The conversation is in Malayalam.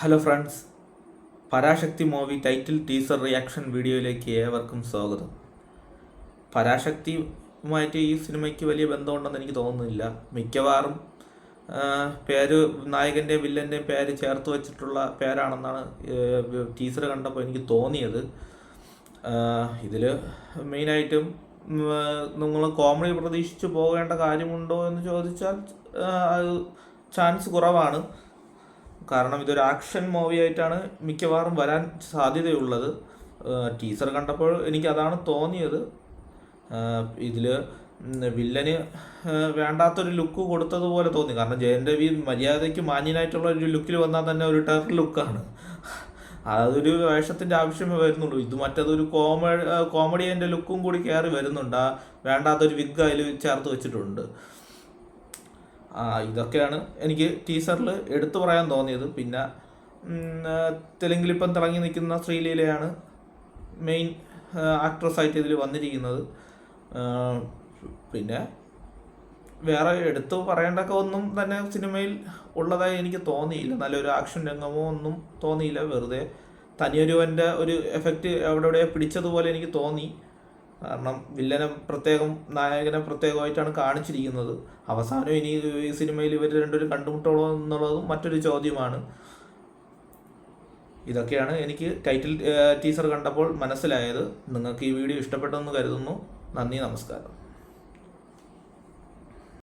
ഹലോ ഫ്രണ്ട്സ്, പരാശക്തി മൂവി ടൈറ്റിൽ ടീസർ റിയാക്ഷൻ വീഡിയോയിലേക്ക് ഏവർക്കും സ്വാഗതം. പരാശക്തിയുമായിട്ട് ഈ സിനിമയ്ക്ക് വലിയ ബന്ധമുണ്ടെന്ന് എനിക്ക് തോന്നുന്നില്ല. മിക്കവാറും പേര് നായകൻ്റെയും വില്ലൻ്റെയും പേര് ചേർത്ത് വെച്ചിട്ടുള്ള പേരാണെന്നാണ് ടീസർ കണ്ടപ്പോൾ എനിക്ക് തോന്നിയത്. ഇതിൽ മെയിനായിട്ടും നിങ്ങൾ കോമഡി പ്രതീക്ഷിച്ച് പോകേണ്ട കാര്യമുണ്ടോ എന്ന് ചോദിച്ചാൽ ചാൻസ് കുറവാണ്. കാരണം ഇതൊരു ആക്ഷൻ മൂവി ആയിട്ടാണ് മിക്കവാറും വരാൻ സാധ്യതയുള്ളത്. ടീസർ കണ്ടപ്പോൾ എനിക്ക് അതാണ് തോന്നിയത്. ഇതിൽ വില്ലന് വേണ്ടാത്തൊരു ലുക്ക് കൊടുത്തതുപോലെ തോന്നി. കാരണം ജയൻ രവി മര്യാദയ്ക്ക് മാന്യനായിട്ടുള്ള ഒരു ലുക്കിൽ വന്നാൽ തന്നെ ഒരു ടെറർ ലുക്കാണ്. അതൊരു വേഷത്തിൻ്റെ ആവശ്യമേ വരുന്നുള്ളൂ. ഇത് മറ്റതൊരു കോമഡിയൻ്റെ ലുക്കും കൂടി കയറി വരുന്നുണ്ട്. വേണ്ടാത്തൊരു വിഗ് അതിൽ ചേർത്ത് വെച്ചിട്ടുണ്ട്. ഇതൊക്കെയാണ് എനിക്ക് ടീസറിൽ എടുത്തു പറയാൻ തോന്നിയത്. പിന്നെ തെലുങ്കിലിപ്പം തിളങ്ങി നിൽക്കുന്ന ശ്രീലീലയാണ് മെയിൻ ആക്ട്രസ്സായിട്ട് ഇതിൽ വന്നിരിക്കുന്നത്. പിന്നെ വേറെ എടുത്തു പറയേണ്ടൊക്കെ ഒന്നും തന്നെ സിനിമയിൽ ഉള്ളതായി എനിക്ക് തോന്നിയില്ല. നല്ലൊരു ആക്ഷൻ രംഗമോ ഒന്നും തോന്നിയില്ല. വെറുതെ തനിയൊരുവൻ്റെ ഒരു എഫക്റ്റ് അവിടെ പിടിച്ചതുപോലെ എനിക്ക് തോന്നി. കാരണം വില്ലനെ പ്രത്യേകം നായകനെ പ്രത്യേകമായിട്ടാണ് കാണിച്ചിരിക്കുന്നത്. അവസാനം ഇനി ഈ സിനിമയിൽ ഇവർ രണ്ടുപേരും കണ്ടുമുട്ടുള്ളൂ എന്നുള്ളതും മറ്റൊരു ചോദ്യമാണ്. ഇതൊക്കെയാണ് എനിക്ക് ടീസർ കണ്ടപ്പോൾ മനസ്സിലായത്. നിങ്ങൾക്ക് ഈ വീഡിയോ ഇഷ്ടപ്പെട്ടെന്ന് കരുതുന്നു. നന്ദി, നമസ്കാരം.